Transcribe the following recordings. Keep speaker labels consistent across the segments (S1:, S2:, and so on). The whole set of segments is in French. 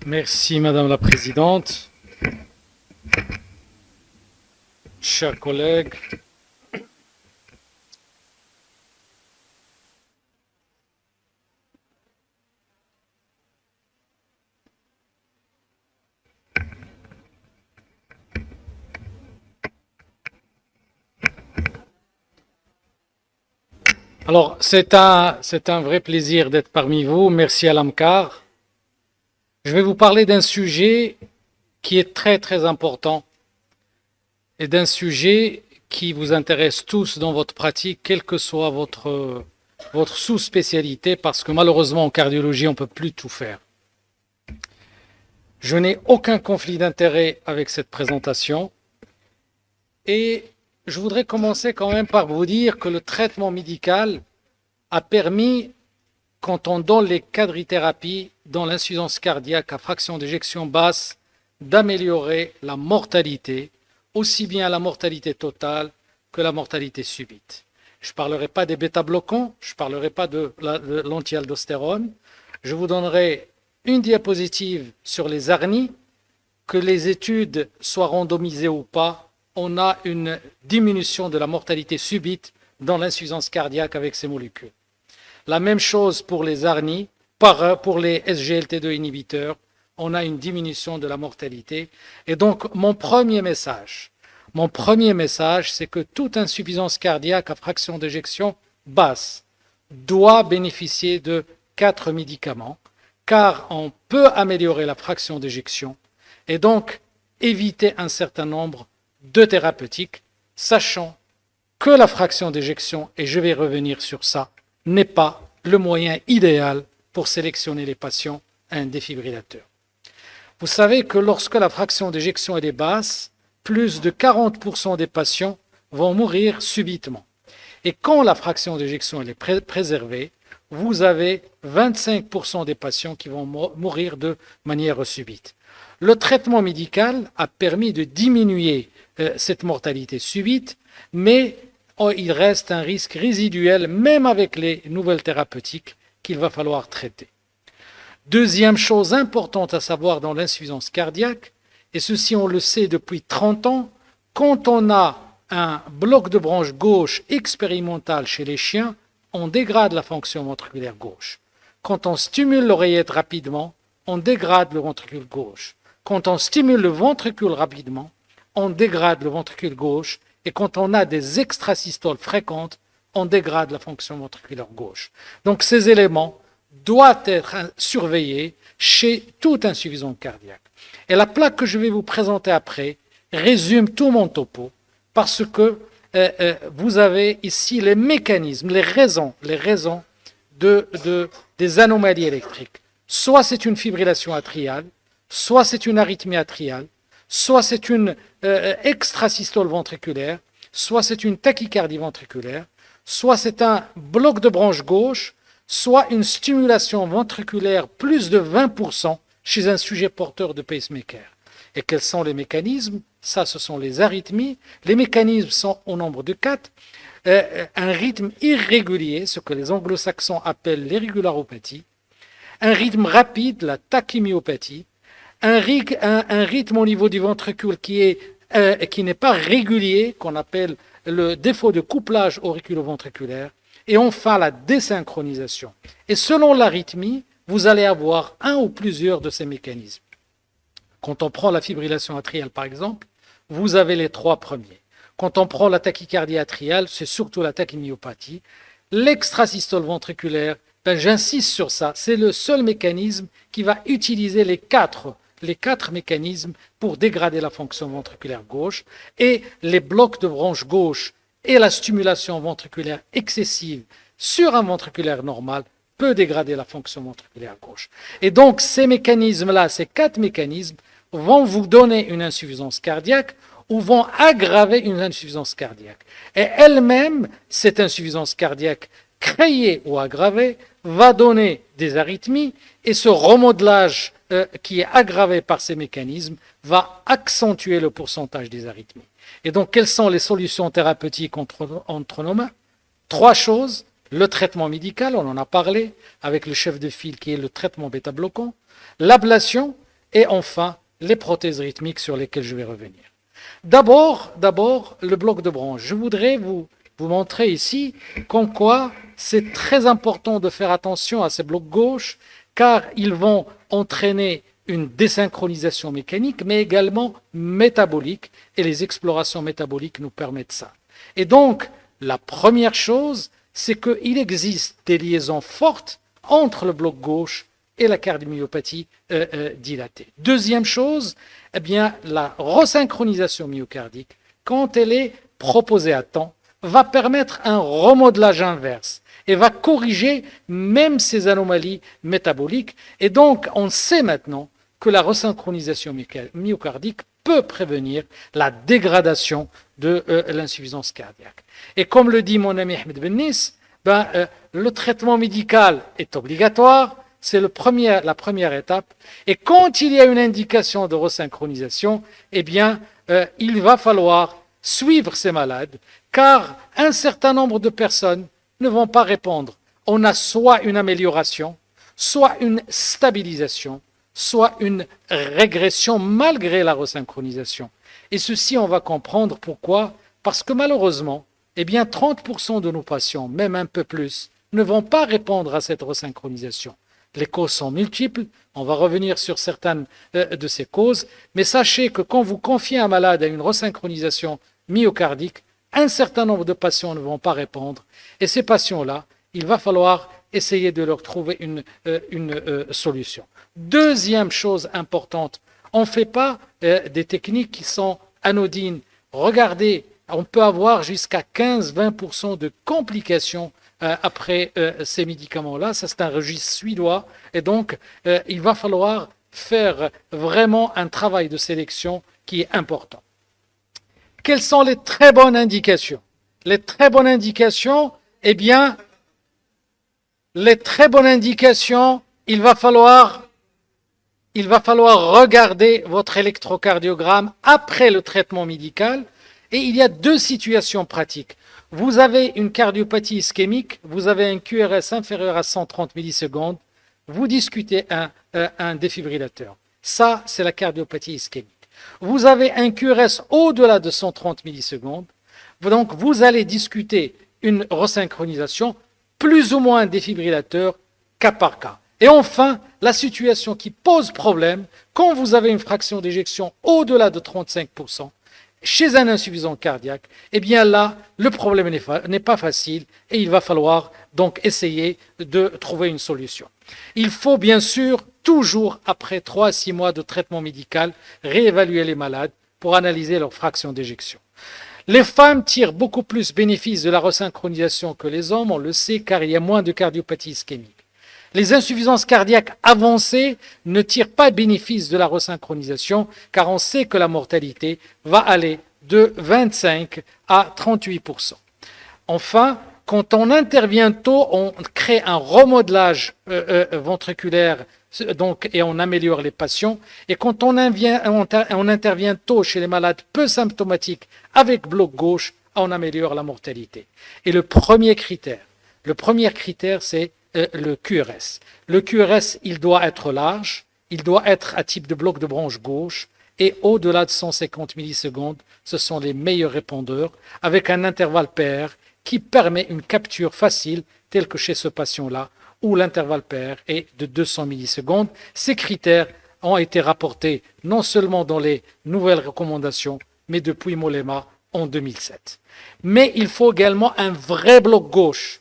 S1: Merci Madame la Présidente, chers collègues. Alors, c'est un vrai plaisir d'être parmi vous. Merci à l'AMCAR. Je vais vous parler d'un sujet qui est très très important et d'un sujet qui vous intéresse tous dans votre pratique, quelle que soit votre sous-spécialité, parce que malheureusement en cardiologie, on ne peut plus tout faire. Je n'ai aucun conflit d'intérêt avec cette présentation et je voudrais commencer quand même par vous dire que le traitement médical a permis, quand on donne les quadrithérapies dans l'insuffisance cardiaque à fraction d'éjection basse, d'améliorer la mortalité, aussi bien la mortalité totale que la mortalité subite. Je ne parlerai pas des bêta-bloquants, je ne parlerai pas de l'anti-aldostérone, je vous donnerai une diapositive sur les ARNI, que les études soient randomisées ou pas, on a une diminution de la mortalité subite dans l'insuffisance cardiaque avec ces molécules. La même chose pour les ARNI, pour les SGLT2 inhibiteurs, on a une diminution de la mortalité. Et donc, mon premier message, c'est que toute insuffisance cardiaque à fraction d'éjection basse doit bénéficier de 4 médicaments, car on peut améliorer la fraction d'éjection et donc éviter un certain nombre de thérapeutiques, sachant que la fraction d'éjection, et je vais revenir sur ça, n'est pas le moyen idéal pour sélectionner les patients à un défibrillateur. Vous savez que lorsque la fraction d'éjection est basse, plus de 40% des patients vont mourir subitement. Et quand la fraction d'éjection est préservée, vous avez 25% des patients qui vont mourir de manière subite. Le traitement médical a permis de diminuer cette mortalité subite, mais il reste un risque résiduel, même avec les nouvelles thérapeutiques, qu'il va falloir traiter. Deuxième chose importante à savoir dans l'insuffisance cardiaque, et ceci on le sait depuis 30 ans, quand on a un bloc de branche gauche expérimental chez les chiens, on dégrade la fonction ventriculaire gauche. Quand on stimule l'oreillette rapidement, on dégrade le ventricule gauche. Quand on stimule le ventricule rapidement, on dégrade le ventricule gauche. Et quand on a des extrasystoles fréquentes, on dégrade la fonction ventriculaire gauche. Donc ces éléments doivent être surveillés chez toute insuffisance cardiaque. Et la plaque que je vais vous présenter après résume tout mon topo, parce que vous avez ici les mécanismes, les raisons des anomalies électriques. Soit c'est une fibrillation atriale, soit c'est une arythmie atriale, soit c'est une extrasystole ventriculaire, soit c'est une tachycardie ventriculaire, soit c'est un bloc de branche gauche, soit une stimulation ventriculaire plus de 20% chez un sujet porteur de pacemaker. Et quels sont les mécanismes? Ça, ce sont les arythmies. Les mécanismes sont au nombre de 4. Un rythme irrégulier, ce que les anglo-saxons appellent l'irrégularopathie. Un rythme rapide, la tachymyopathie. Un rythme au niveau du ventricule qui n'est pas régulier, qu'on appelle le défaut de couplage auriculo-ventriculaire, et enfin la désynchronisation. Et selon l'arythmie, vous allez avoir un ou plusieurs de ces mécanismes. Quand on prend la fibrillation atriale, par exemple, vous avez les 3 premiers. Quand on prend la tachycardie atriale, c'est surtout la tachymyopathie. L'extrasystole ventriculaire, j'insiste sur ça, c'est le seul mécanisme qui va utiliser les quatre mécanismes pour dégrader la fonction ventriculaire gauche, et les blocs de branche gauche et la stimulation ventriculaire excessive sur un ventriculaire normal peut dégrader la fonction ventriculaire gauche. Et donc ces mécanismes-là, ces 4 mécanismes, vont vous donner une insuffisance cardiaque ou vont aggraver une insuffisance cardiaque. Et elle-même, cette insuffisance cardiaque créée ou aggravée, va donner des arythmies, et ce remodelage qui est aggravé par ces mécanismes va accentuer le pourcentage des arythmies. Et donc, quelles sont les solutions thérapeutiques entre nos mains? 3 choses. Le traitement médical, on en a parlé, avec le chef de file qui est le traitement bêta-bloquant. L'ablation, et enfin les prothèses rythmiques sur lesquelles je vais revenir. D'abord, le bloc de branche. Je voudrais vous montrer ici comme quoi c'est très important de faire attention à ces blocs gauche car ils vont entraîner une désynchronisation mécanique mais également métabolique et les explorations métaboliques nous permettent ça. Et donc, la première chose, c'est qu'il existe des liaisons fortes entre le bloc gauche et la cardiomyopathie dilatée. Deuxième chose, eh bien, la resynchronisation myocardique, quand elle est proposée à temps, va permettre un remodelage inverse et va corriger même ces anomalies métaboliques. Et donc, on sait maintenant que la resynchronisation myocardique peut prévenir la dégradation de l'insuffisance cardiaque. Et comme le dit mon ami Ahmed Bennis, le traitement médical est obligatoire, c'est la première étape. Et quand il y a une indication de resynchronisation, eh bien, il va falloir suivre ces malades, car un certain nombre de personnes ne vont pas répondre. On a soit une amélioration, soit une stabilisation, soit une régression malgré la resynchronisation. Et ceci, on va comprendre pourquoi. Parce que malheureusement, eh bien, 30% de nos patients, même un peu plus, ne vont pas répondre à cette resynchronisation. Les causes sont multiples, on va revenir sur certaines de ces causes, mais sachez que quand vous confiez un malade à une resynchronisation myocardique, un certain nombre de patients ne vont pas répondre, et ces patients-là, il va falloir essayer de leur trouver une solution. Deuxième chose importante, on ne fait pas des techniques qui sont anodines. Regardez, on peut avoir jusqu'à 15-20% de complications après ces médicaments-là. Ça, c'est un registre suédois. Et donc, il va falloir faire vraiment un travail de sélection qui est important. Quelles sont les très bonnes indications? Les très bonnes indications, eh bien, les très bonnes indications, il va falloir regarder votre électrocardiogramme après le traitement médical. Et il y a deux situations pratiques. Vous avez une cardiopathie ischémique, vous avez un QRS inférieur à 130 millisecondes, vous discutez un défibrillateur. Ça, c'est la cardiopathie ischémique. Vous avez un QRS au-delà de 130 millisecondes, donc vous allez discuter une resynchronisation, plus ou moins un défibrillateur, cas par cas. Et enfin, la situation qui pose problème, quand vous avez une fraction d'éjection au-delà de 35%, chez un insuffisant cardiaque, eh bien là, le problème n'est pas facile et il va falloir donc essayer de trouver une solution. Il faut bien sûr, toujours après 3 à 6 mois de traitement médical, réévaluer les malades pour analyser leur fraction d'éjection. Les femmes tirent beaucoup plus bénéfice de la resynchronisation que les hommes, on le sait, car il y a moins de cardiopathie ischémique. Les insuffisances cardiaques avancées ne tirent pas bénéfice de la resynchronisation car on sait que la mortalité va aller de 25 à 38%. Enfin, quand on intervient tôt, on crée un remodelage ventriculaire et on améliore les patients. Et quand on intervient tôt chez les malades peu symptomatiques avec bloc gauche, on améliore la mortalité. Et le premier critère, c'est le QRS. Le QRS, il doit être large, il doit être à type de bloc de branche gauche et au-delà de 150 millisecondes, ce sont les meilleurs répondeurs avec un intervalle PR qui permet une capture facile telle que chez ce patient-là où l'intervalle PR est de 200 millisecondes. Ces critères ont été rapportés non seulement dans les nouvelles recommandations, mais depuis Mollema en 2007. Mais il faut également un vrai bloc gauche.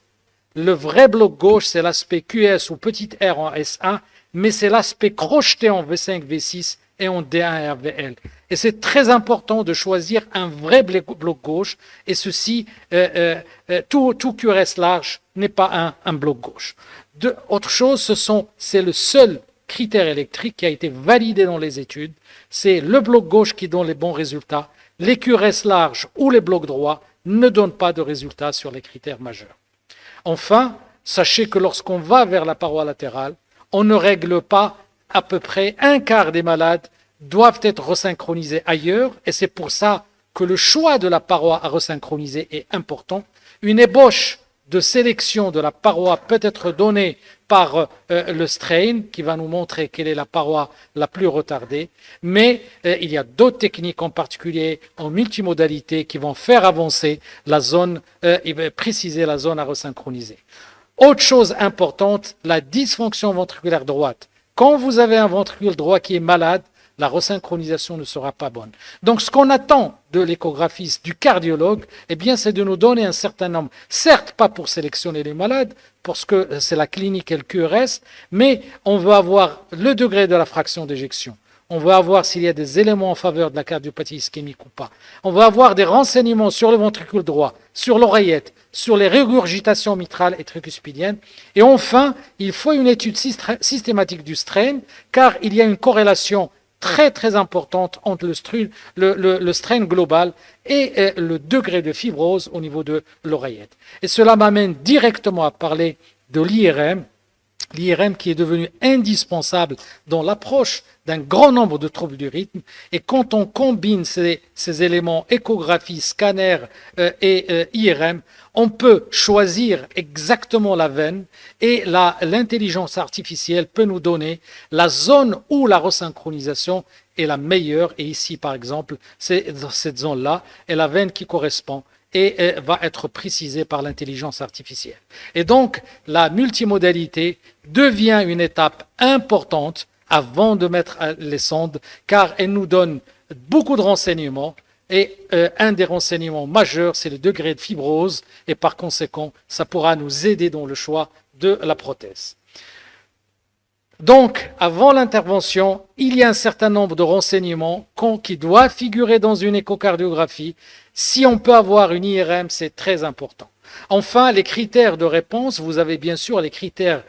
S1: Le vrai bloc gauche, c'est l'aspect QS ou petit r en S1, mais c'est l'aspect crocheté en V5, V6 et en D1 et RVL. Et c'est très important de choisir un vrai bloc gauche, et ceci, tout QRS large n'est pas un bloc gauche. Autre chose, c'est le seul critère électrique qui a été validé dans les études, c'est le bloc gauche qui donne les bons résultats. Les QRS larges ou les blocs droits ne donnent pas de résultats sur les critères majeurs. Enfin, sachez que lorsqu'on va vers la paroi latérale, on ne règle pas à peu près un quart des malades doivent être resynchronisés ailleurs, et c'est pour ça que le choix de la paroi à resynchroniser est important. Une ébauche de sélection de la paroi peut être donné par le strain, qui va nous montrer quelle est la paroi la plus retardée, mais il y a d'autres techniques, en particulier en multimodalité, qui vont faire avancer la zone, préciser la zone à resynchroniser. Autre chose importante, la dysfonction ventriculaire droite. Quand vous avez un ventricule droit qui est malade, la resynchronisation ne sera pas bonne. Donc, ce qu'on attend de l'échographiste, du cardiologue, eh bien, c'est de nous donner un certain nombre, certes pas pour sélectionner les malades, parce que c'est la clinique et le QRS, mais on veut avoir le degré de la fraction d'éjection. On veut avoir s'il y a des éléments en faveur de la cardiopathie ischémique ou pas. On veut avoir des renseignements sur le ventricule droit, sur l'oreillette, sur les régurgitations mitrales et tricuspidiennes. Et enfin, il faut une étude systématique du strain, car il y a une corrélation très très importante entre le strain global et le degré de fibrose au niveau de l'oreillette. Et cela m'amène directement à parler de l'IRM. L'IRM qui est devenu indispensable dans l'approche d'un grand nombre de troubles du rythme. Et quand on combine ces éléments, échographie, scanner et IRM, on peut choisir exactement la veine et l'intelligence artificielle peut nous donner la zone où la resynchronisation est la meilleure. Et ici, par exemple, c'est dans cette zone-là, et la veine qui correspond et va être précisée par l'intelligence artificielle. Et donc, la multimodalité devient une étape importante avant de mettre les sondes, car elle nous donne beaucoup de renseignements, et un des renseignements majeurs, c'est le degré de fibrose, et par conséquent, ça pourra nous aider dans le choix de la prothèse. Donc, avant l'intervention, il y a un certain nombre de renseignements qui doivent figurer dans une échocardiographie. Si on peut avoir une IRM, c'est très important. Enfin, les critères de réponse, vous avez bien sûr les critères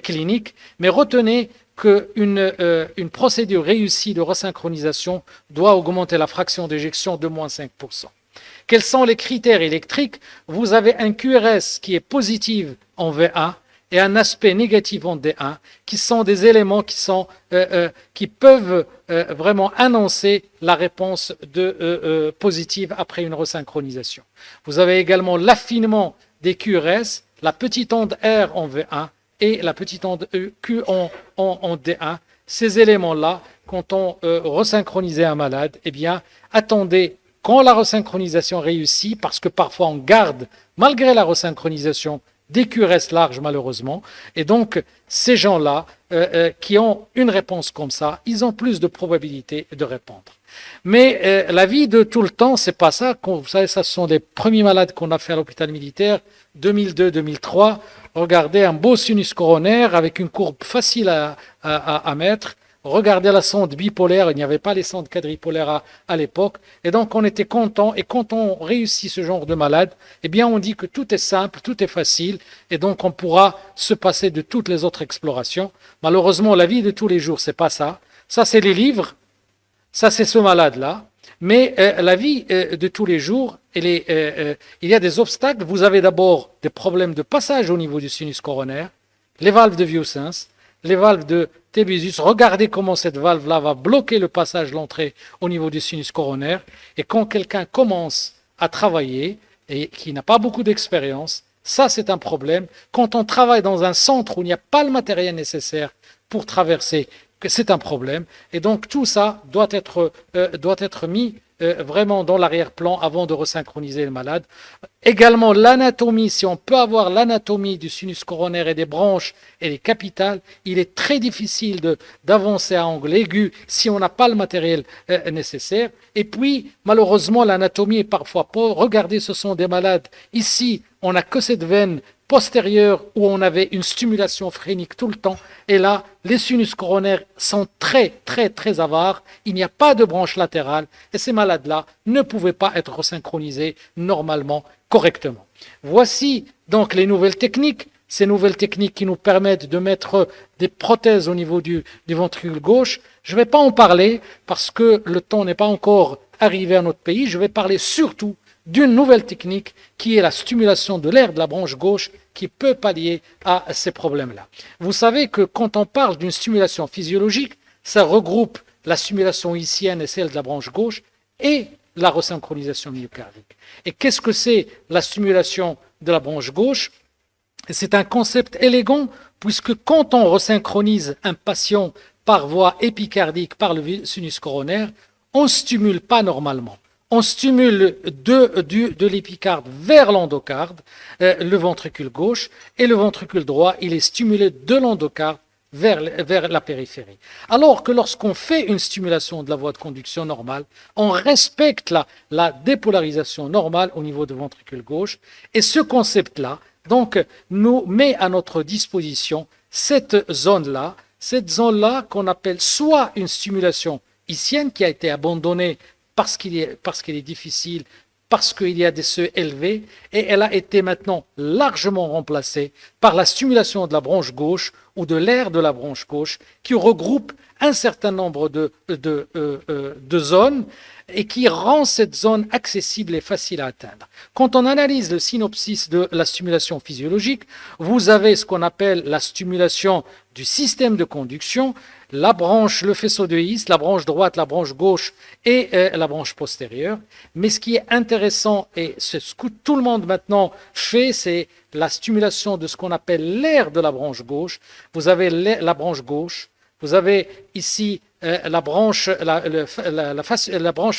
S1: cliniques, mais retenez qu'une procédure réussie de resynchronisation doit augmenter la fraction d'éjection de moins 5%. Quels sont les critères électriques? Vous avez un QRS qui est positif en V1 et un aspect négatif en D1, qui sont des éléments qui peuvent vraiment annoncer la réponse positive après une resynchronisation. Vous avez également l'affinement des QRS, la petite onde R en V1 et la petite onde Q en D1. Ces éléments-là, quand on resynchronisait un malade, eh bien, attendez quand la resynchronisation réussit, parce que parfois on garde, malgré la resynchronisation, des QRS larges malheureusement, et donc ces gens-là qui ont une réponse comme ça, ils ont plus de probabilité de répondre. Mais la vie de tout le temps, c'est pas ça. Vous savez, ça ce sont des premiers malades qu'on a fait à l'hôpital militaire, 2002-2003. Regardez un beau sinus coronaire avec une courbe facile à mettre. Regardez la sonde bipolaire, il n'y avait pas les sondes quadripolaires à l'époque, et donc on était content, et quand on réussit ce genre de malade, eh bien on dit que tout est simple, tout est facile, et donc on pourra se passer de toutes les autres explorations. Malheureusement, la vie de tous les jours, c'est pas ça. Ça, c'est les livres, ça, c'est ce malade-là, mais la vie de tous les jours, il y a des obstacles. Vous avez d'abord des problèmes de passage au niveau du sinus coronaire, les valves de Wiersens, les valves de Tebezius. Regardez comment cette valve-là va bloquer le passage, l'entrée au niveau du sinus coronaire. Et quand quelqu'un commence à travailler et qui n'a pas beaucoup d'expérience, ça c'est un problème. Quand on travaille dans un centre où il n'y a pas le matériel nécessaire pour traverser, c'est un problème. Et donc tout ça doit être mis vraiment dans l'arrière-plan avant de resynchroniser le malade. Également l'anatomie, si on peut avoir l'anatomie du sinus coronaire et des branches et des capitales, il est très difficile d'avancer à angle aigu si on n'a pas le matériel nécessaire. Et puis, malheureusement, l'anatomie est parfois pauvre. Regardez, ce sont des malades. Ici, on n'a que cette veine postérieure où on avait une stimulation phrénique tout le temps. Et là, les sinus coronaires sont très, très, très avares. Il n'y a pas de branche latérale. Et ces malades-là ne pouvaient pas être resynchronisés normalement, correctement. Voici donc les nouvelles techniques. Ces nouvelles techniques qui nous permettent de mettre des prothèses au niveau du ventricule gauche. Je ne vais pas en parler parce que le temps n'est pas encore arrivé à notre pays. Je vais parler surtout d'une nouvelle technique qui est la stimulation de l'air de la branche gauche qui peut pallier à ces problèmes-là. Vous savez que quand on parle d'une stimulation physiologique, ça regroupe la stimulation ischienne et celle de la branche gauche et la resynchronisation myocardique. Et qu'est-ce que c'est la stimulation de la branche gauche. C'est un concept élégant puisque quand on resynchronise un patient par voie épicardique par le sinus coronaire, on ne stimule pas normalement. On stimule de l'épicarde vers l'endocarde, le ventricule gauche, et le ventricule droit, il est stimulé de l'endocarde vers la périphérie. Alors que lorsqu'on fait une stimulation de la voie de conduction normale, on respecte la dépolarisation normale au niveau du ventricule gauche, et ce concept-là, donc, nous met à notre disposition cette zone-là qu'on appelle soit une stimulation ischienne qui a été abandonnée parce qu'elle est difficile, parce qu'il y a des seuils élevés, et elle a été maintenant largement remplacée par la stimulation de la branche gauche ou de l'aire de la branche gauche qui regroupe un certain nombre de zones et qui rend cette zone accessible et facile à atteindre. Quand on analyse le synopsis de la stimulation physiologique, vous avez ce qu'on appelle la stimulation du système de conduction, la branche, le faisceau de His, la branche droite, la branche gauche et la branche postérieure. Mais ce qui est intéressant et ce que tout le monde maintenant fait, c'est la stimulation de ce qu'on appelle l'aire de la branche gauche. Vous avez la branche gauche, vous avez ici la branche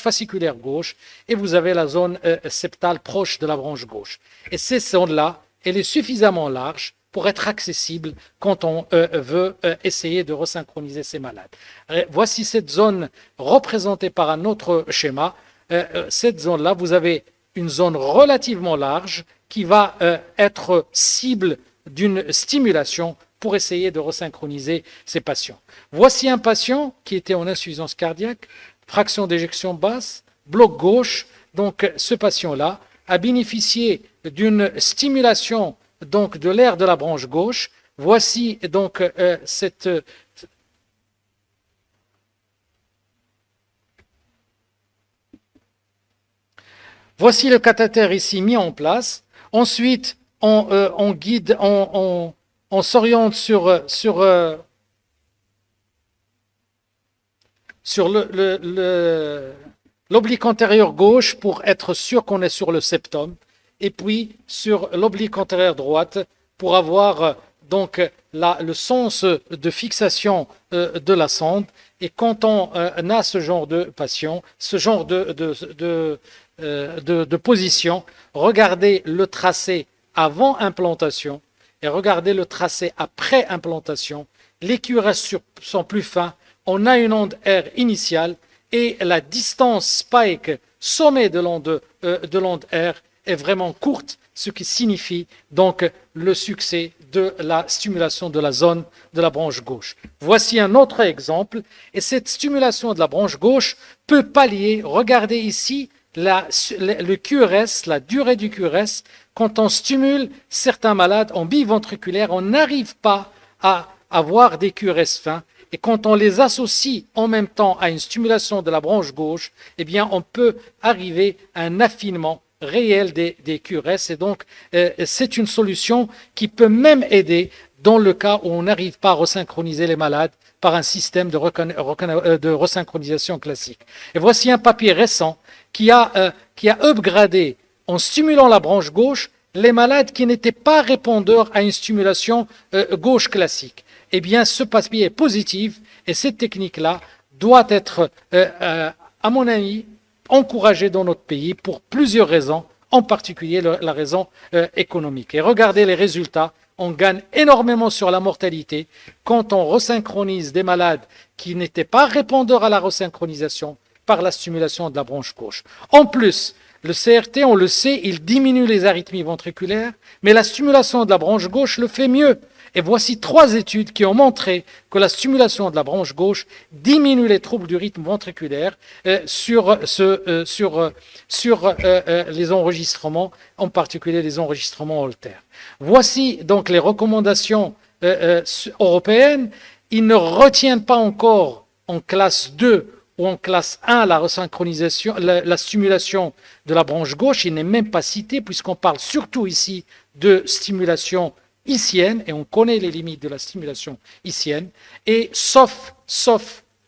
S1: fasciculaire gauche et vous avez la zone septale proche de la branche gauche. Et cette zone-là, elle est suffisamment large pour être accessible quand on veut essayer de resynchroniser ces malades. Voici cette zone représentée par un autre schéma. Cette zone-là, vous avez une zone relativement large qui va être cible d'une stimulation pour essayer de resynchroniser ces patients. Voici un patient qui était en insuffisance cardiaque, fraction d'éjection basse, bloc gauche. Donc ce patient-là a bénéficié d'une stimulation donc de l'aire de la branche gauche. Voici donc voici le cathéter ici mis en place. Ensuite, on guide, on s'oriente sur l'oblique antérieur gauche pour être sûr qu'on est sur le septum, et puis sur l'oblique antérieure droite pour avoir donc le sens de fixation de la sonde. Et quand on a ce genre de patient, ce genre de position, regardez le tracé avant implantation et regardez le tracé après implantation. Les QRS sont plus fins, on a une onde R initiale et la distance spike sommet de l'onde R est vraiment courte, ce qui signifie donc le succès de la stimulation de la zone de la branche gauche. Voici un autre exemple, et cette stimulation de la branche gauche peut pallier, regardez ici, le QRS, la durée du QRS. Quand on stimule certains malades en biventriculaire, on n'arrive pas à avoir des QRS fins. Et quand on les associe en même temps à une stimulation de la branche gauche, eh bien, on peut arriver à un affinement réel des QRS. Et donc, c'est une solution qui peut même aider dans le cas où on n'arrive pas à resynchroniser les malades par un système de resynchronisation classique. Et voici un papier récent qui a upgradé en stimulant la branche gauche les malades qui n'étaient pas répondeurs à une stimulation gauche classique. Eh bien, ce papier est positif et cette technique-là doit être, à mon avis, encouragée dans notre pays pour plusieurs raisons, en particulier la raison économique. Et regardez les résultats, on gagne énormément sur la mortalité quand on resynchronise des malades qui n'étaient pas répondeurs à la resynchronisation par la stimulation de la branche gauche. En plus, le CRT, on le sait, il diminue les arythmies ventriculaires, mais la stimulation de la branche gauche le fait mieux. Et voici 3 études qui ont montré que la stimulation de la branche gauche diminue les troubles du rythme ventriculaire sur les enregistrements, en particulier les enregistrements Holter. Voici donc les recommandations européennes. Ils ne retiennent pas encore en classe 2 ou en classe 1 la resynchronisation, la stimulation de la branche gauche. Il n'est même pas cité puisqu'on parle surtout ici de stimulation ischienne, et on connaît les limites de la stimulation ischienne, et sauf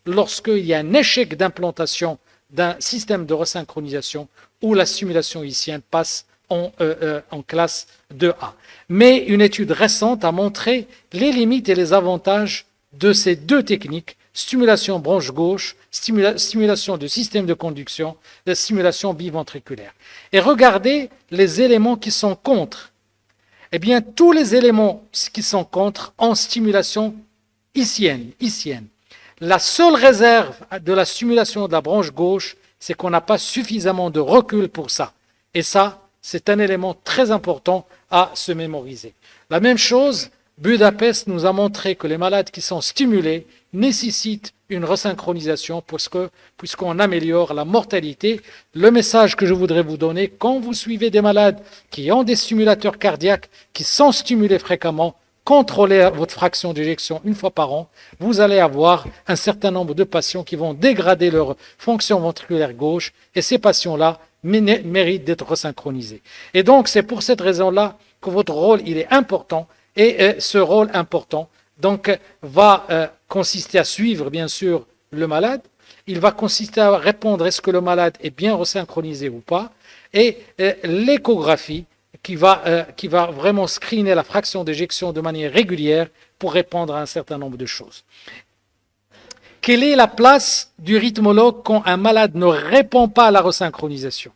S1: lorsqu'il y a un échec d'implantation d'un système de resynchronisation où la stimulation ischienne passe en classe 2A. Mais une étude récente a montré les limites et les avantages de ces deux techniques, stimulation branche gauche, stimulation du système de conduction, de stimulation biventriculaire. Et regardez les éléments qui sont contre. Eh bien, tous les éléments qui sont contre en stimulation icienne. La seule réserve de la stimulation de la branche gauche, c'est qu'on n'a pas suffisamment de recul pour ça. Et ça, c'est un élément très important à se mémoriser. La même chose, Budapest nous a montré que les malades qui sont stimulés nécessitent une resynchronisation puisqu'on améliore la mortalité. Le message que je voudrais vous donner, quand vous suivez des malades qui ont des stimulateurs cardiaques, qui sont stimulés fréquemment, contrôlez votre fraction d'éjection une fois par an, vous allez avoir un certain nombre de patients qui vont dégrader leur fonction ventriculaire gauche et ces patients-là méritent d'être resynchronisés. Et donc, c'est pour cette raison-là que votre rôle, il est important et ce rôle important donc, va consister à suivre, bien sûr, le malade. Il va consister à répondre est-ce que le malade est bien resynchronisé ou pas. Et l'échographie qui va vraiment screener la fraction d'éjection de manière régulière pour répondre à un certain nombre de choses. Quelle est la place du rythmologue quand un malade ne répond pas à la resynchronisation?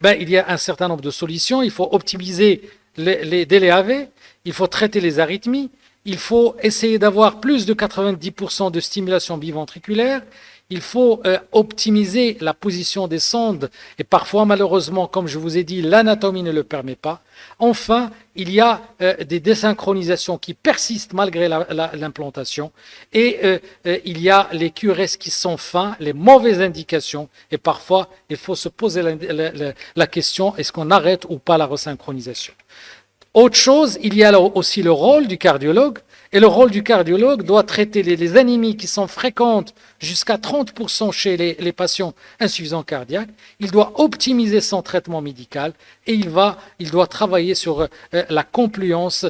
S1: Il y a un certain nombre de solutions. Il faut optimiser les délais AV, il faut traiter les arythmies, il faut essayer d'avoir plus de 90% de stimulation biventriculaire, il faut optimiser la position des sondes et parfois malheureusement, comme je vous ai dit, l'anatomie ne le permet pas. Enfin, il y a des désynchronisations qui persistent malgré l'implantation et il y a les QRS qui sont fins, les mauvaises indications et parfois il faut se poser la question est-ce qu'on arrête ou pas la resynchronisation. Autre chose, il y a aussi le rôle du cardiologue. Et le rôle du cardiologue doit traiter les anémies qui sont fréquentes jusqu'à 30% chez les patients insuffisants cardiaques. Il doit optimiser son traitement médical et il doit travailler sur la compluence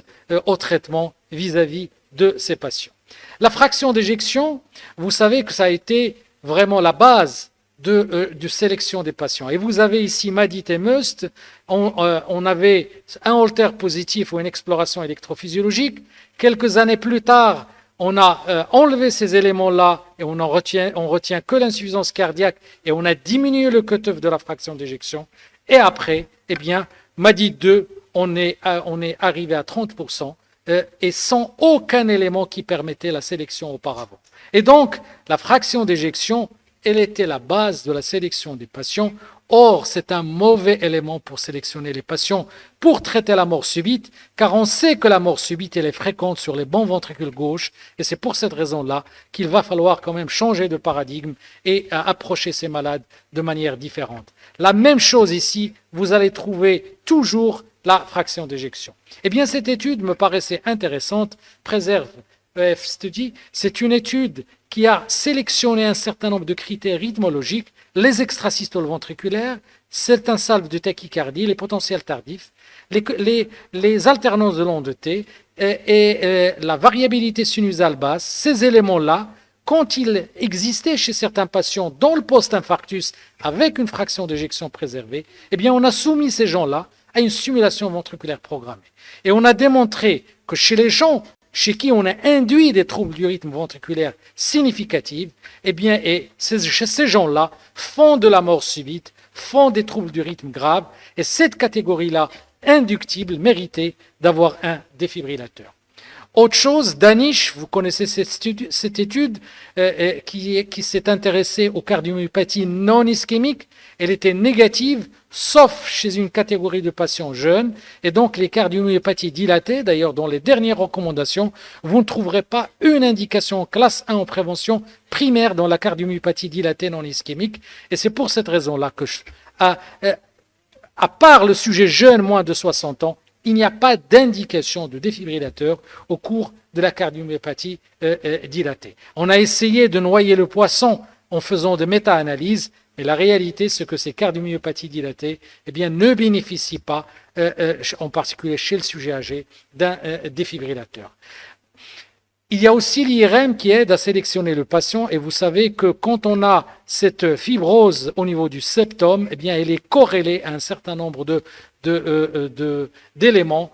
S1: au traitement vis-à-vis de ces patients. La fraction d'éjection, vous savez que ça a été vraiment la base de sélection des patients. Et vous avez ici Madit et Must, on avait un Holter positif ou une exploration électrophysiologique. Quelques années plus tard, on a enlevé ces éléments-là et on retient que l'insuffisance cardiaque et on a diminué le cutoff de la fraction d'éjection. Et après, eh bien, Madit 2, on est arrivé à 30% et sans aucun élément qui permettait la sélection auparavant. Et donc, la fraction d'éjection, elle était la base de la sélection des patients. Or, c'est un mauvais élément pour sélectionner les patients pour traiter la mort subite, car on sait que la mort subite, elle est fréquente sur les bons ventricules gauche, et c'est pour cette raison-là qu'il va falloir quand même changer de paradigme et approcher ces malades de manière différente. La même chose ici, vous allez trouver toujours la fraction d'éjection. Eh bien, cette étude me paraissait intéressante, Preserve EF Study, c'est une étude qui a sélectionné un certain nombre de critères rythmologiques, les extrasystoles ventriculaires, certains salves de tachycardie, les potentiels tardifs, les alternances de l'onde T et la variabilité sinusale basse. Ces éléments-là, quand ils existaient chez certains patients dans le post-infarctus avec une fraction d'éjection préservée, eh bien on a soumis ces gens-là à une stimulation ventriculaire programmée. Et on a démontré que chez les gens chez qui on a induit des troubles du rythme ventriculaire significatifs, eh bien, et ces gens-là font de la mort subite, font des troubles du rythme graves, et cette catégorie-là, inductible, méritait d'avoir un défibrillateur. Autre chose, Danish, vous connaissez cette étude qui s'est intéressée aux cardiomyopathies non ischémiques. Elle était négative, sauf chez une catégorie de patients jeunes. Et donc, les cardiomyopathies dilatées, d'ailleurs, dans les dernières recommandations, vous ne trouverez pas une indication classe 1 en prévention primaire dans la cardiomyopathie dilatée non ischémique. Et c'est pour cette raison-là que, à part le sujet jeune, moins de 60 ans, il n'y a pas d'indication de défibrillateur au cours de la cardiomyopathie dilatée. On a essayé de noyer le poisson en faisant des méta-analyses, mais la réalité, c'est que ces cardiomyopathies dilatées eh bien, ne bénéficient pas, en particulier chez le sujet âgé, d'un défibrillateur. Il y a aussi l'IRM qui aide à sélectionner le patient et vous savez que quand on a cette fibrose au niveau du septum, eh bien, elle est corrélée à un certain nombre d'éléments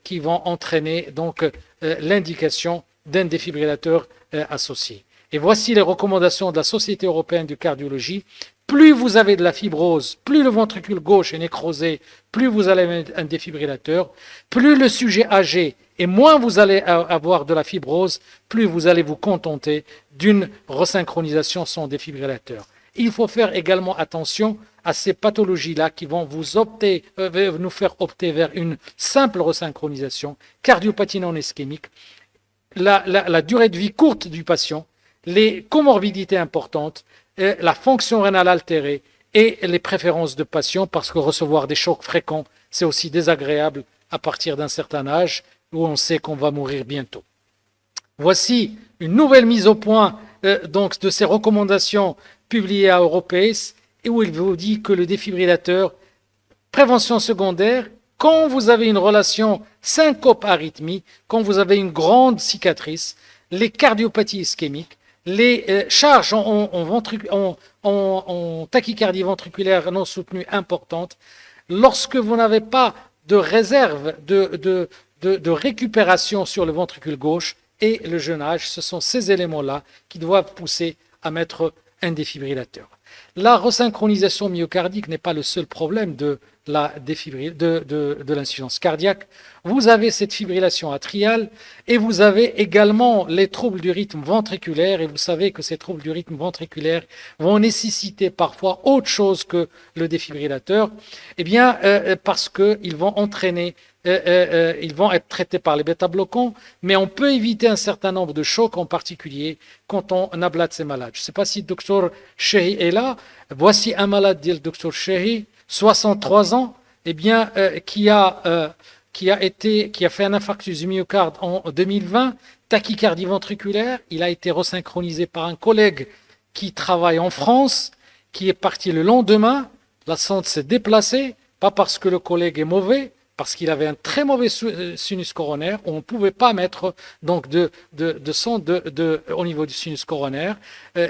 S1: qui vont entraîner donc l'indication d'un défibrillateur associé. Et voici les recommandations de la Société européenne de cardiologie. Plus vous avez de la fibrose, plus le ventricule gauche est nécrosé, plus vous allez mettre un défibrillateur, plus le sujet âgé et moins vous allez avoir de la fibrose, plus vous allez vous contenter d'une resynchronisation sans défibrillateur. Il faut faire également attention à ces pathologies-là qui vont nous faire opter vers une simple resynchronisation, cardiopathie non ischémique, la durée de vie courte du patient, les comorbidités importantes, la fonction rénale altérée et les préférences de patients, parce que recevoir des chocs fréquents, c'est aussi désagréable à partir d'un certain âge où on sait qu'on va mourir bientôt. Voici une nouvelle mise au point donc de ces recommandations publiées à Europace et où il vous dit que le défibrillateur, prévention secondaire, quand vous avez une relation syncope-arythmie, quand vous avez une grande cicatrice, les cardiopathies ischémiques, les charges en tachycardie ventriculaire non soutenue importante, lorsque vous n'avez pas de réserve de récupération sur le ventricule gauche et le jeune âge, ce sont ces éléments-là qui doivent pousser à mettre un défibrillateur. La resynchronisation myocardique n'est pas le seul problème de l'insuffisance cardiaque. Vous avez cette fibrillation atriale et vous avez également les troubles du rythme ventriculaire, et vous savez que ces troubles du rythme ventriculaire vont nécessiter parfois autre chose que le défibrillateur, parce qu'ils vont entraîner ils vont être traités par les bêta-bloquants, mais on peut éviter un certain nombre de chocs, en particulier quand on ablate ces malades. Je ne sais pas si le docteur Chehi est là. Voici un malade, dit le docteur Chehi, 63 ans, qui a fait un infarctus du myocarde en 2020, tachycardie ventriculaire. Il a été resynchronisé par un collègue qui travaille en France, qui est parti le lendemain. La sonde s'est déplacée, pas parce que le collègue est mauvais, parce qu'il avait un très mauvais sinus coronaire, on ne pouvait pas mettre donc de sonde au niveau du sinus coronaire.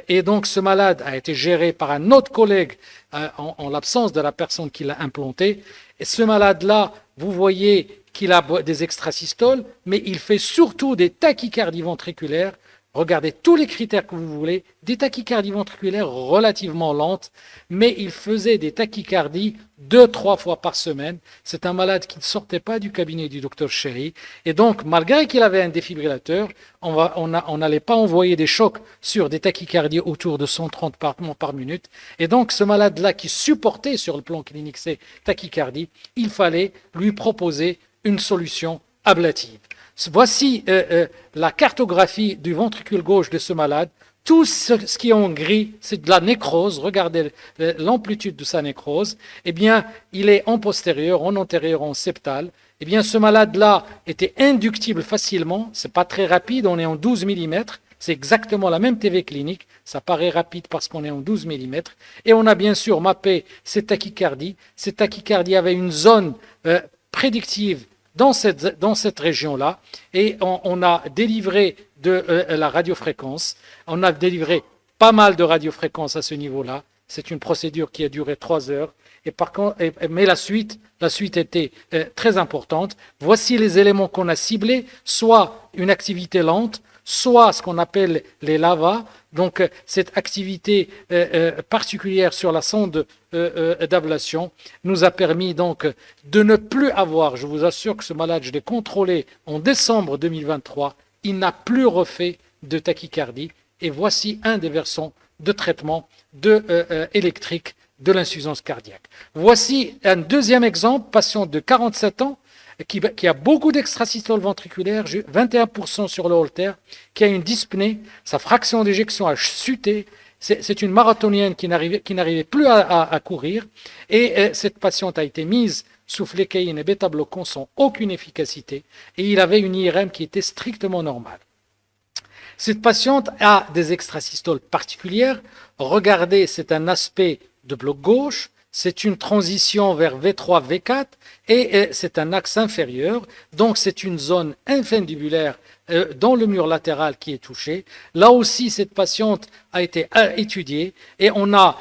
S1: Et donc ce malade a été géré par un autre collègue en l'absence de la personne qui l'a implanté. Et ce malade-là, vous voyez qu'il a des extrasystoles, mais il fait surtout des tachycardies ventriculaires. Regardez tous les critères que vous voulez, des tachycardies ventriculaires relativement lentes, mais il faisait des tachycardies 2-3 fois par semaine. C'est un malade qui ne sortait pas du cabinet du docteur Chehi. Et donc, malgré qu'il avait un défibrillateur, on n'allait pas envoyer des chocs sur des tachycardies autour de 130 par minute. Et donc, ce malade-là qui supportait sur le plan clinique ces tachycardies, il fallait lui proposer une solution ablative. Voici la cartographie du ventricule gauche de ce malade. Tout ce qui est en gris, c'est de la nécrose. Regardez l'amplitude de sa nécrose. Il est en postérieur, en antérieur, en septal. Ce malade-là était inductible facilement. C'est pas très rapide, on est en 12 mm. C'est exactement la même TV clinique. Ça paraît rapide parce qu'on est en 12 mm. Et on a bien sûr mappé ces tachycardies. Ces tachycardies avaient une zone prédictive dans cette région-là, et on a délivré de la radiofréquence. On a délivré pas mal de radiofréquences à ce niveau-là. C'est une procédure qui a duré 3 heures. Mais la suite était très importante. Voici les éléments qu'on a ciblés, soit une activité lente, soit ce qu'on appelle les LAVA, donc cette activité particulière sur la sonde d'ablation nous a permis donc de ne plus avoir, je vous assure que ce malade, je l'ai contrôlé en décembre 2023, il n'a plus refait de tachycardie, et voici un des versants de traitement électrique de l'insuffisance cardiaque. Voici un deuxième exemple, patient de 47 ans, qui a beaucoup d'extrasystoles ventriculaires, 21% sur le Holter, qui a une dyspnée, sa fraction d'éjection a chuté. C'est une marathonienne qui n'arrivait plus à courir, et cette patiente a été mise sous flécaïne et bêta-bloquants sans aucune efficacité, et il avait une IRM qui était strictement normale. Cette patiente a des extrasystoles particulières. Regardez, c'est un aspect de bloc gauche. C'est une transition vers V3, V4 et c'est un axe inférieur. Donc c'est une zone infundibulaire dans le mur latéral qui est touché. Là aussi, cette patiente a été étudiée et on a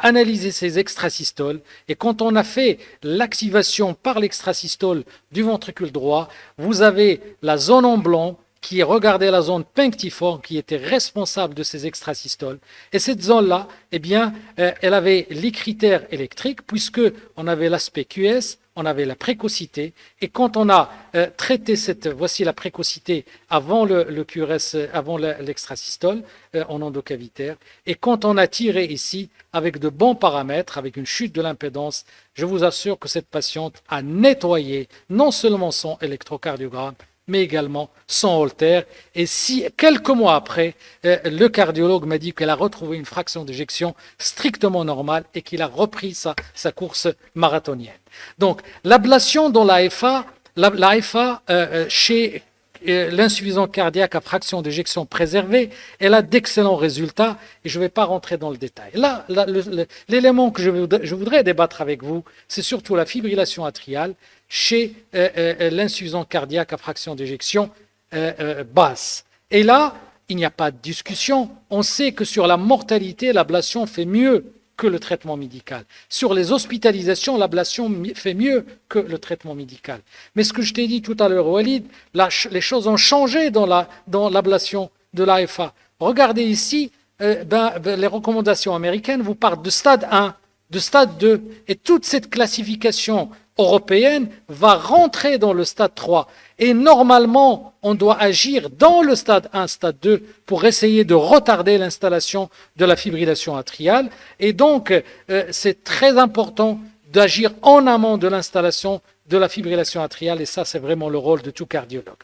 S1: analysé ses extrasystoles. Et quand on a fait l'activation par l'extrasystole du ventricule droit, vous avez la zone en blanc qui regardait la zone punctiforme qui était responsable de ces extrasystoles. Et cette zone-là, eh bien, elle avait les critères électriques puisque on avait l'aspect QS, on avait la précocité. Et quand on a traité voici la précocité avant le QRS, avant l'extrasystole en endocavitaire. Et quand on a tiré ici avec de bons paramètres, avec une chute de l'impédance, je vous assure que cette patiente a nettoyé non seulement son électrocardiogramme, mais également son Holter. Et si, quelques mois après, le cardiologue m'a dit qu'elle a retrouvé une fraction d'éjection strictement normale et qu'il a repris sa course marathonienne. Donc, l'ablation dans l'AFA, chez l'insuffisance cardiaque à fraction d'éjection préservée, elle a d'excellents résultats et je ne vais pas rentrer dans le détail. Là, l'élément que je voudrais débattre avec vous, c'est surtout la fibrillation atriale chez l'insuffisance cardiaque à fraction d'éjection basse. Et là, il n'y a pas de discussion. On sait que sur la mortalité, l'ablation fait mieux que le traitement médical. Sur les hospitalisations, l'ablation fait mieux que le traitement médical. Mais ce que je t'ai dit tout à l'heure, Walid, les choses ont changé dans l'ablation de l'AFA. Regardez ici, les recommandations américaines vous parlent de stade 1, de stade 2, et toute cette classification européenne va rentrer dans le stade 3. Et normalement, on doit agir dans le stade 1, stade 2 pour essayer de retarder l'installation de la fibrillation atriale. Et donc, c'est très important d'agir en amont de l'installation de la fibrillation atriale. Et ça, c'est vraiment le rôle de tout cardiologue.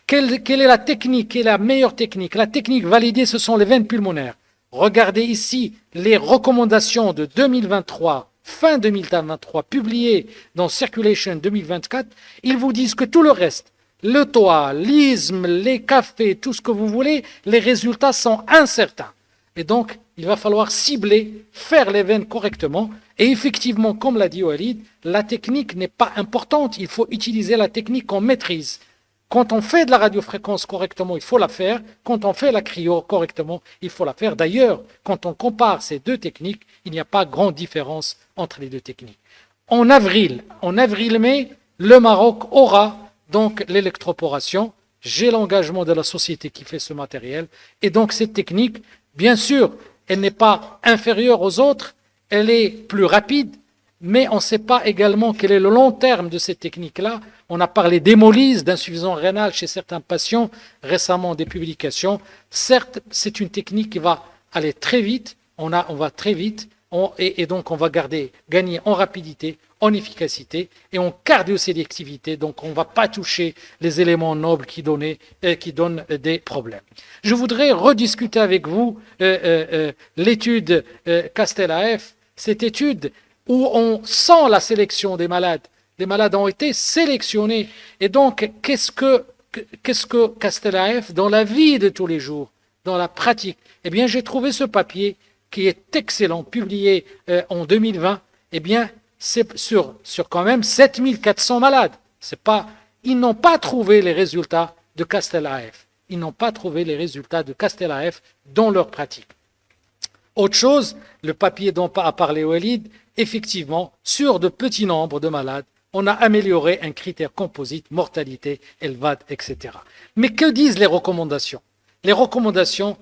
S1: Quelle est la technique? Quelle est la meilleure technique? La technique validée, ce sont les veines pulmonaires. Regardez ici les recommandations de 2023, fin 2023, publiées dans Circulation 2024. Ils vous disent que tout le reste, le toit, l'isthme, les cafés, tout ce que vous voulez, les résultats sont incertains. Et donc, il va falloir cibler, faire les veines correctement. Et effectivement, comme l'a dit Walid, la technique n'est pas importante. Il faut utiliser la technique qu'on maîtrise. Quand on fait de la radiofréquence correctement, il faut la faire. Quand on fait la cryo correctement, il faut la faire. D'ailleurs, quand on compare ces deux techniques, il n'y a pas grande différence entre les deux techniques. En avril-mai, le Maroc aura donc l'électroporation. J'ai l'engagement de la société qui fait ce matériel. Et donc cette technique, bien sûr, elle n'est pas inférieure aux autres, elle est plus rapide, mais on ne sait pas également quel est le long terme de cette technique-là. On a parlé d'hémolyse, d'insuffisance rénale chez certains patients, récemment des publications. Certes, c'est une technique qui va aller très vite, on va très vite, et donc on va gagner en rapidité, en efficacité et en cardiosélectivité. Donc on ne va pas toucher les éléments nobles qui donnent des problèmes. Je voudrais rediscuter avec vous l'étude Castella-F, cette étude où on sent la sélection des malades. Les malades ont été sélectionnés. Et donc, qu'est-ce que Castella-F dans la vie de tous les jours, dans la pratique? Eh bien, j'ai trouvé ce papier qui est excellent, publié en 2020. Eh bien, c'est sur quand même 7400 malades. Ils n'ont pas trouvé les résultats de Castella-F. Ils n'ont pas trouvé les résultats de Castella-F dans leur pratique. Autre chose, le papier dont a parlé Walid, effectivement, sur de petits nombres de malades, on a amélioré un critère composite, mortalité, LVAD, etc. Mais que disent les recommandations? Les recommandations,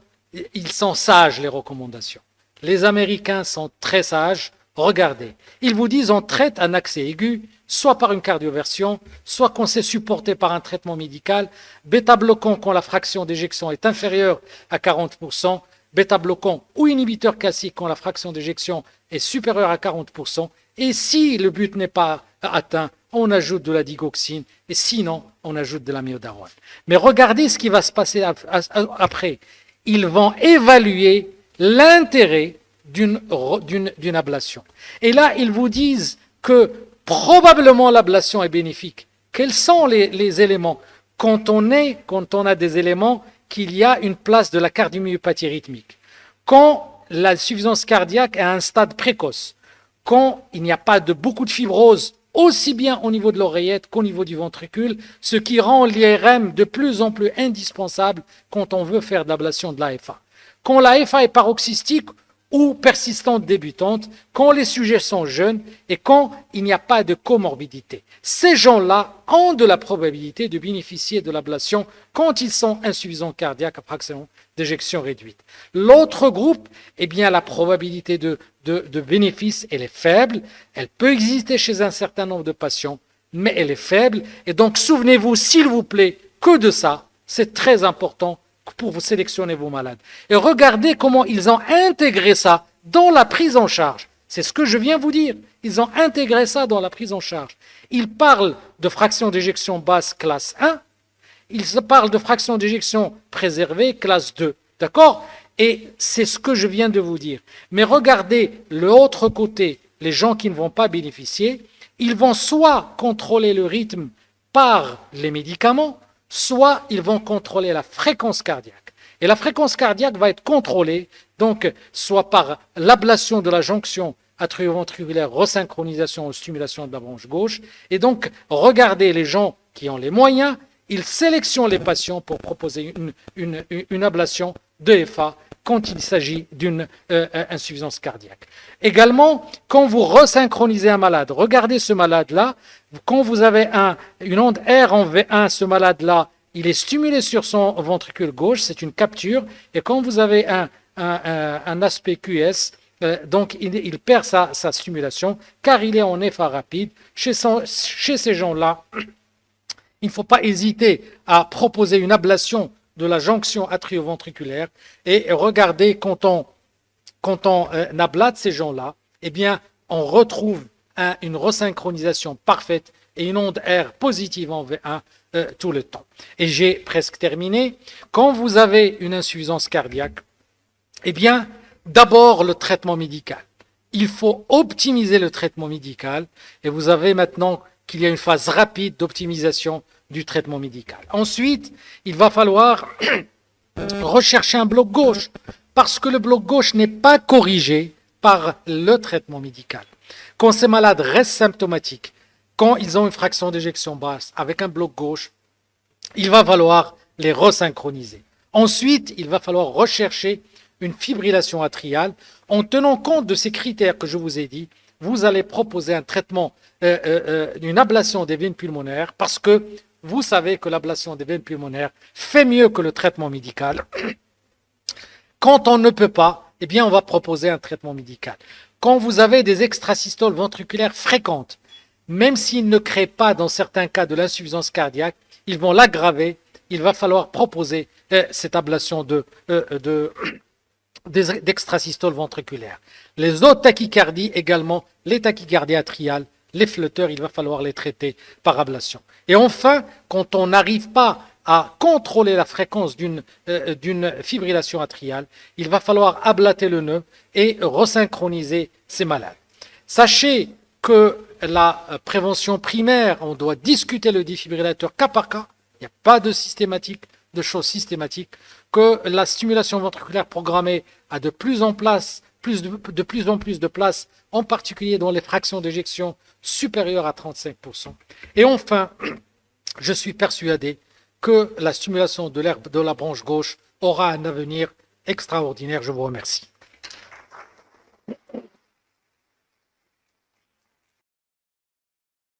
S1: ils sont sages, les recommandations. Les Américains sont très sages. Regardez, ils vous disent on traite un accès aigu, soit par une cardioversion, soit qu'on s'est supporté par un traitement médical, bêta-bloquant quand la fraction d'éjection est inférieure à 40%, bêta-bloquant ou inhibiteur classique quand la fraction d'éjection est supérieure à 40%, et si le but n'est pas atteint, on ajoute de la digoxine, et sinon, on ajoute de la myodarone. Mais regardez ce qui va se passer après. Ils vont évaluer l'intérêt d'une ablation. Et là, ils vous disent que probablement l'ablation est bénéfique. Quels sont les éléments? Quand on a des éléments qu'il y a une place de la cardiomyopathie rythmique, quand la suffisance cardiaque est à un stade précoce, quand il n'y a pas beaucoup de fibrose aussi bien au niveau de l'oreillette qu'au niveau du ventricule, ce qui rend l'IRM de plus en plus indispensable quand on veut faire de l'ablation de l'AFA. Quand l'AFA est paroxystique ou persistante débutante, quand les sujets sont jeunes et quand il n'y a pas de comorbidité. Ces gens-là ont de la probabilité de bénéficier de l'ablation quand ils sont insuffisants cardiaques à fraction d'éjection réduite. L'autre groupe, eh bien, la probabilité de bénéfice, elle est faible. Elle peut exister chez un certain nombre de patients, mais elle est faible. Et donc, souvenez-vous, s'il vous plaît, que de ça. C'est très important pour vous sélectionner vos malades. Et regardez comment ils ont intégré ça dans la prise en charge. C'est ce que je viens vous dire. Ils ont intégré ça dans la prise en charge. Ils parlent de fraction d'éjection basse classe 1. Ils parlent de fraction d'éjection préservée classe 2. D'accord? Et c'est ce que je viens de vous dire. Mais regardez l'autre côté, les gens qui ne vont pas bénéficier, ils vont soit contrôler le rythme par les médicaments, soit ils vont contrôler la fréquence cardiaque. Et la fréquence cardiaque va être contrôlée, donc, soit par l'ablation de la jonction atrioventriculaire, resynchronisation ou stimulation de la branche gauche. Et donc, regardez les gens qui ont les moyens, ils sélectionnent les patients pour proposer une ablation de FA quand il s'agit d'une insuffisance cardiaque. Également, quand vous resynchronisez un malade, regardez ce malade-là, quand vous avez une onde R en V1, ce malade-là, il est stimulé sur son ventricule gauche, c'est une capture, et quand vous avez un aspect QS, donc il perd sa stimulation, car il est en FA rapide. Chez ces gens-là, il ne faut pas hésiter à proposer une ablation de la jonction atrioventriculaire. Et regardez, quand on ablate ces gens-là, eh bien, on retrouve une resynchronisation parfaite et une onde R positive en V1 tout le temps. Et j'ai presque terminé. Quand vous avez une insuffisance cardiaque, eh bien, d'abord le traitement médical. Il faut optimiser le traitement médical et vous avez maintenant qu'il y a une phase rapide d'optimisation du traitement médical. Ensuite, il va falloir rechercher un bloc gauche parce que le bloc gauche n'est pas corrigé par le traitement médical. Quand ces malades restent symptomatiques, quand ils ont une fraction d'éjection basse avec un bloc gauche, il va falloir les resynchroniser. Ensuite, il va falloir rechercher une fibrillation atriale. En tenant compte de ces critères que je vous ai dit, vous allez proposer un traitement, une ablation des veines pulmonaires, parce que vous savez que l'ablation des veines pulmonaires fait mieux que le traitement médical. Quand on ne peut pas, eh bien, on va proposer un traitement médical. Quand vous avez des extrasystoles ventriculaires fréquentes, même s'ils ne créent pas, dans certains cas, de l'insuffisance cardiaque, ils vont l'aggraver. Il va falloir proposer cette ablation d'extrasystoles ventriculaires. Les autres tachycardies également, les tachycardies atriales, les flotteurs, il va falloir les traiter par ablation. Et enfin, quand on n'arrive pas à contrôler la fréquence d'une fibrillation atriale, il va falloir ablater le nœud et resynchroniser ces malades. Sachez que la prévention primaire, on doit discuter le défibrillateur cas par cas, il n'y a pas de choses systématiques, que la stimulation ventriculaire programmée a de plus en plus de place, en particulier dans les fractions d'éjection supérieures à 35%. Et enfin, je suis persuadé que la stimulation de la branche gauche aura un avenir extraordinaire. Je vous remercie.